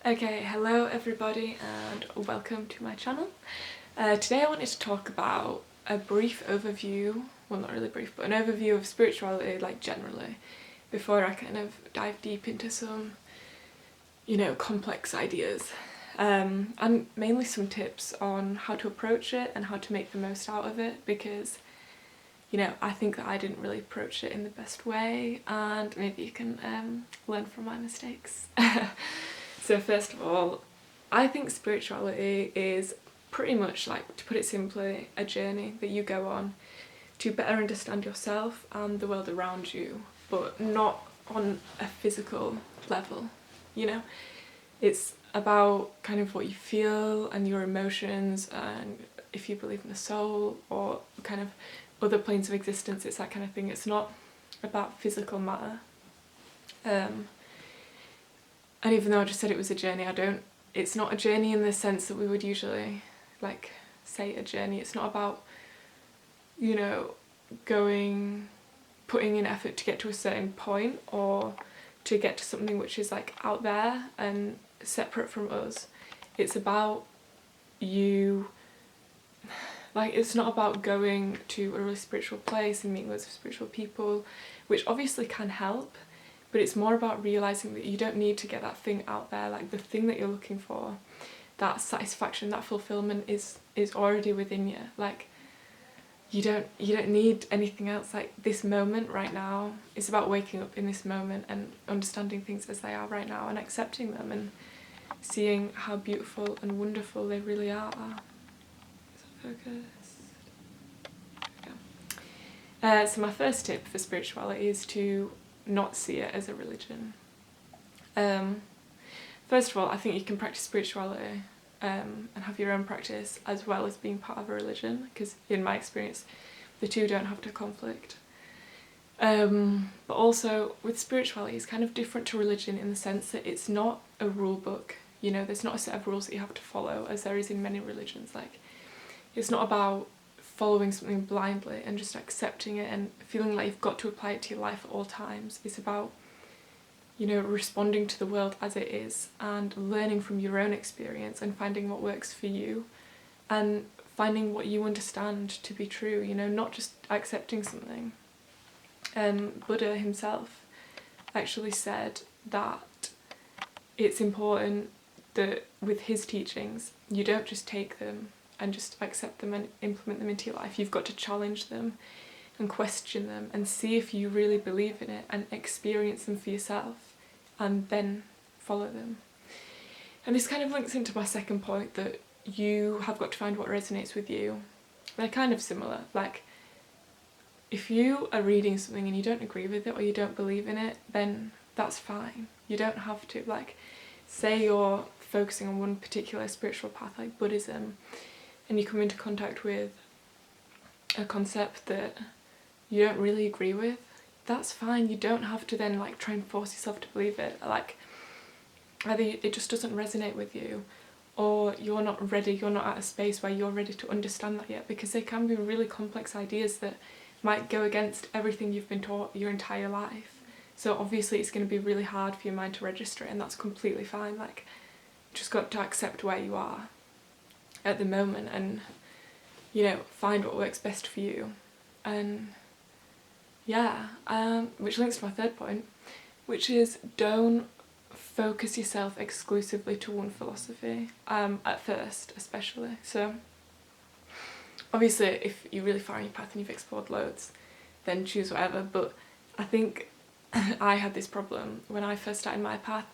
Okay, hello everybody and welcome to my channel. Today I wanted to talk about a brief overview, well not really brief, but an overview of spirituality like generally, before I kind of dive deep into some, complex ideas. And mainly some tips on how to approach it and how to make the most out of it, because I think that I didn't really approach it in the best way, and maybe you can learn from my mistakes. So first of all, I think spirituality is pretty much, like, to put it simply, a journey that you go on to better understand yourself and the world around you, but not on a physical level, It's about kind of what you feel and your emotions, and if you believe in the soul or kind of other planes of existence, it's that kind of thing. It's not about physical matter. And even though I just said it was a journey, it's not a journey in the sense that we would usually like say a journey. It's not about, putting in effort to get to a certain point or to get to something which is like out there and separate from us. It's about you, like, it's not about going to a really spiritual place and meeting loads of spiritual people, which obviously can help, but it's more about realising that you don't need to get that thing out there, like the thing that you're looking for, that satisfaction, that fulfillment is already within you. Like, you don't need anything else. Like, this moment right now is about waking up in this moment and understanding things as they are right now and accepting them and seeing how beautiful and wonderful they really are. Is that focused? Yeah. So my first tip for spirituality is to not see it as a religion. First of all, I think you can practice spirituality and have your own practice as well as being part of a religion, because in my experience the two don't have to conflict. But also with spirituality, it's kind of different to religion in the sense that it's not a rule book. There's not a set of rules that you have to follow as there is in many religions. Like, it's not about following something blindly and just accepting it and feeling like you've got to apply it to your life at all times. It's about, responding to the world as it is and learning from your own experience and finding what works for you and finding what you understand to be true, not just accepting something. Buddha himself actually said that it's important that with his teachings, you don't just take them and just accept them and implement them into your life. You've got to challenge them and question them and see if you really believe in it and experience them for yourself and then follow them. And this kind of links into my second point, that you have got to find what resonates with you. They're kind of similar. Like, if you are reading something and you don't agree with it or you don't believe in it, then that's fine. You don't have to. Like, say you're focusing on one particular spiritual path like Buddhism, and you come into contact with a concept that you don't really agree with, that's fine. You don't have to then like try and force yourself to believe it. Like, either it just doesn't resonate with you, or you're not ready, you're not at a space where you're ready to understand that yet, because they can be really complex ideas that might go against everything you've been taught your entire life. So obviously it's going to be really hard for your mind to register it, and that's completely fine. Like, just got to accept where you are at the moment and, find what works best for you. And yeah, which links to my third point, which is don't focus yourself exclusively to one philosophy, at first especially. So obviously if you're really far in your path and you've explored loads, then choose whatever, but I think I had this problem when I first started my path.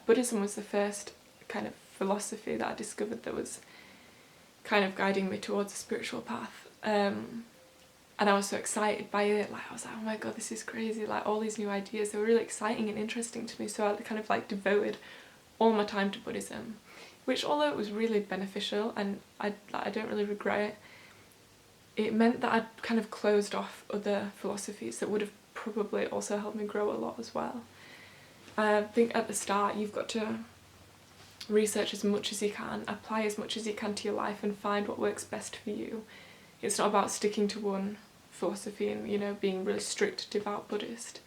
Buddhism was the first kind of philosophy that I discovered that was kind of guiding me towards a spiritual path, and I was so excited by it. Like, I was like, oh my god, this is crazy, like all these new ideas, they were really exciting and interesting to me, so I kind of like devoted all my time to Buddhism, which, although it was really beneficial and I don't really regret it, it meant that I'd kind of closed off other philosophies that would have probably also helped me grow a lot as well. I think at the start you've got to research as much as you can, apply as much as you can to your life and find what works best for you. It's not about sticking to one philosophy and, being really strict, devout Buddhist.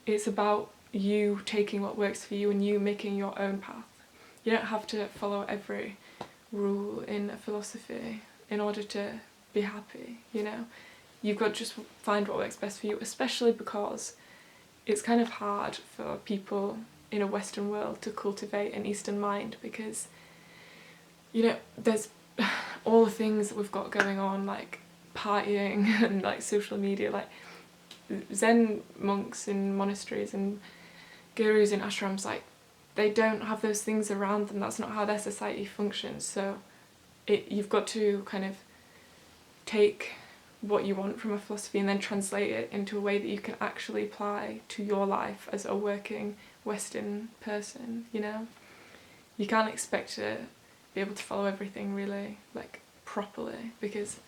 It's about you taking what works for you and you making your own path. You don't have to follow every rule in a philosophy in order to be happy, you know. You've got to just find what works best for you, especially because it's kind of hard for people in a Western world to cultivate an Eastern mind, because, you know, there's all the things that we've got going on, like partying and like social media, like Zen monks in monasteries and gurus in ashrams, like they don't have those things around them. That's not how their society functions. So you've got to kind of take what you want from a philosophy and then translate it into a way that you can actually apply to your life as a working Western person, you know. You can't expect to be able to follow everything really, like, properly, because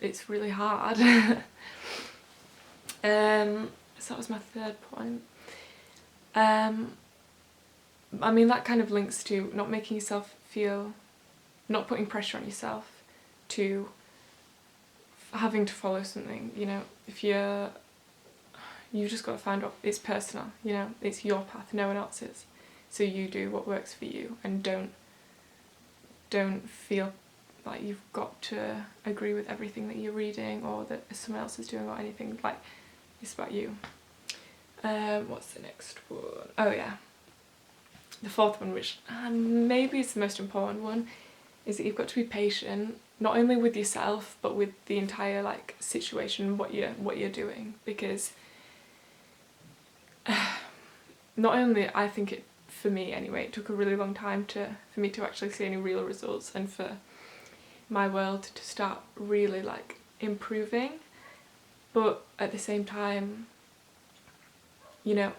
it's really hard. So that was my third point. I mean, that kind of links to not making yourself feel, not putting pressure on yourself to having to follow something, you know. If you've just got to find what, it's personal, you know, it's your path, no one else's. So you do what works for you, and don't feel like you've got to agree with everything that you're reading or that someone else is doing or anything. Like, it's about you. What's the next one? Oh yeah. The fourth one, which maybe is the most important one, is that you've got to be patient, not only with yourself, but with the entire like situation, what you're doing, because not only, I think it, for me anyway, it took a really long time for me to actually see any real results, and for my world to start really like improving, but at the same time, you know,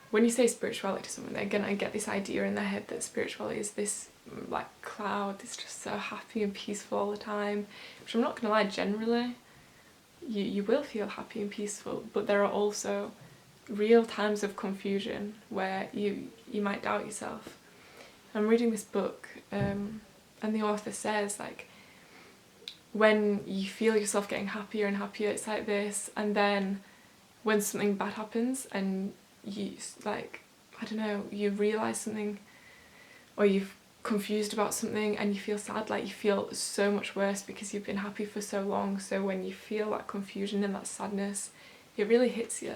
when you say spirituality to someone, they're gonna get this idea in their head that spirituality is this like cloud that's just so happy and peaceful all the time, which I'm not gonna lie, generally you will feel happy and peaceful, but there are also real times of confusion where you might doubt yourself. I'm reading this book, and the author says, like, when you feel yourself getting happier and happier, it's like this, and then when something bad happens and you, like, I don't know, you realise something, or you've confused about something and you feel sad, like you feel so much worse because you've been happy for so long. So when you feel that confusion and that sadness, it really hits you.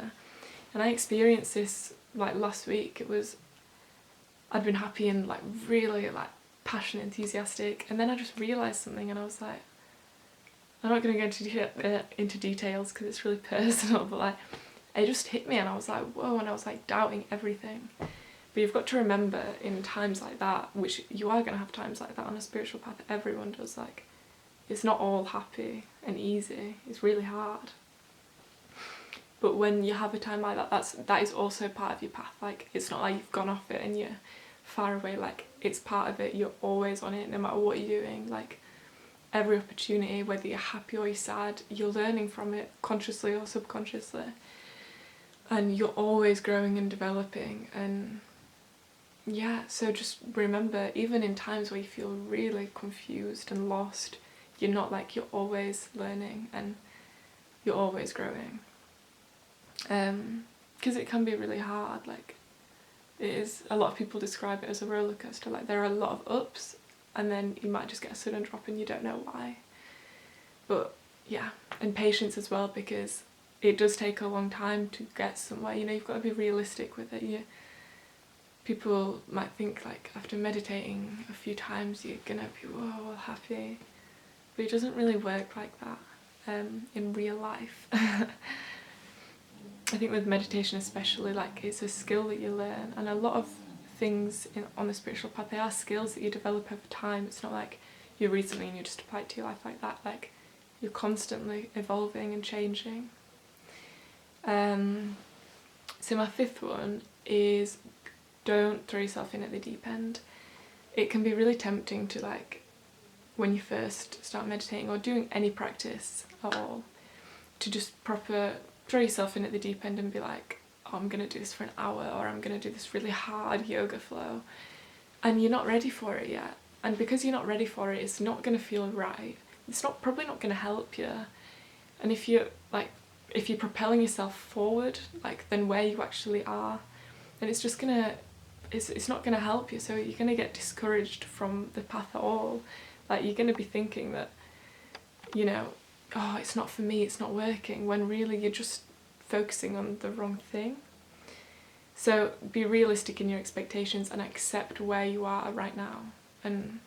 And I experienced this like last week. I'd been happy and like really like passionate, enthusiastic, and then I just realised something and I was like, I'm not going to go into details because it's really personal, but like it just hit me and I was like, whoa, and I was like doubting everything. But you've got to remember, in times like that, which you are going to have times like that on a spiritual path, everyone does, like, it's not all happy and easy, it's really hard. But when you have a time like that, that is also part of your path. Like, it's not like you've gone off it and you're far away, like, it's part of it, you're always on it, no matter what you're doing. Like, every opportunity, whether you're happy or you're sad, you're learning from it, consciously or subconsciously. And you're always growing and developing, and yeah, so just remember, even in times where you feel really confused and lost, you're not, like, you're always learning and you're always growing. Because it can be really hard, like, it is, a lot of people describe it as a roller coaster, like there are a lot of ups and then you might just get a sudden drop and you don't know why. But yeah, and patience as well, because it does take a long time to get somewhere, you know, you've got to be realistic with it. People might think, like, after meditating a few times you're gonna be, whoa, happy, but it doesn't really work like that in real life. I think with meditation especially, like, it's a skill that you learn, and a lot of things on the spiritual path, they are skills that you develop over time. It's not like you read something and you just apply it to your life like that. Like, you're constantly evolving and changing. So my fifth one is, don't throw yourself in at the deep end. It can be really tempting to, like, when you first start meditating or doing any practice at all, to just throw yourself in at the deep end and be like, oh, I'm gonna do this for an hour, or I'm gonna do this really hard yoga flow, and you're not ready for it yet. And because you're not ready for it, it's not gonna feel right. It's probably not gonna help you. And if you're propelling yourself forward, like, than where you actually are, then it's just gonna it's not going to help you, so you're going to get discouraged from the path at all. Like, you're going to be thinking that, you know, oh, it's not for me, it's not working, when really you're just focusing on the wrong thing. So be realistic in your expectations and accept where you are right now, and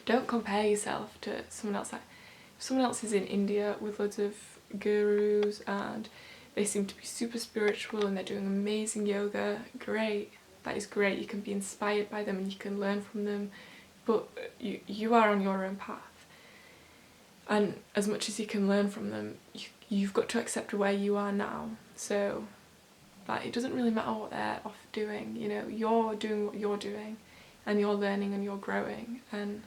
don't compare yourself to someone else. Like, if someone else is in India with loads of gurus and they seem to be super spiritual and they're doing amazing yoga, great, that is great, you can be inspired by them and you can learn from them, but you are on your own path. And as much as you can learn from them, you've got to accept where you are now. So, like, it doesn't really matter what they're off doing, you know, you're doing what you're doing and you're learning and you're growing. And,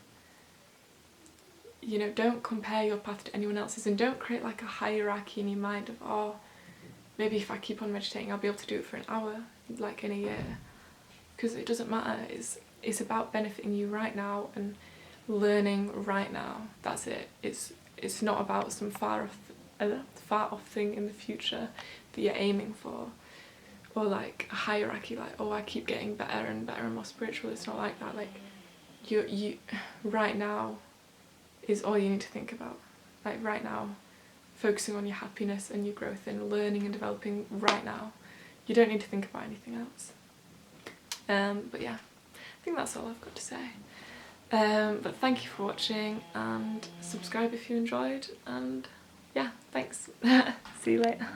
you know, don't compare your path to anyone else's, and don't create like a hierarchy in your mind of, oh, maybe if I keep on meditating I'll be able to do it for an hour, like in a year. Because it doesn't matter, it's about benefiting you right now and learning right now. That's it. It's not about some far off thing in the future that you're aiming for, or like a hierarchy, like, oh, I keep getting better and better and more spiritual. It's not like that. Like, you right now is all you need to think about. Like, right now, focusing on your happiness and your growth and learning and developing right now. You don't need to think about anything else. But yeah, I think that's all I've got to say. But thank you for watching, and subscribe if you enjoyed, and yeah, thanks. See you later.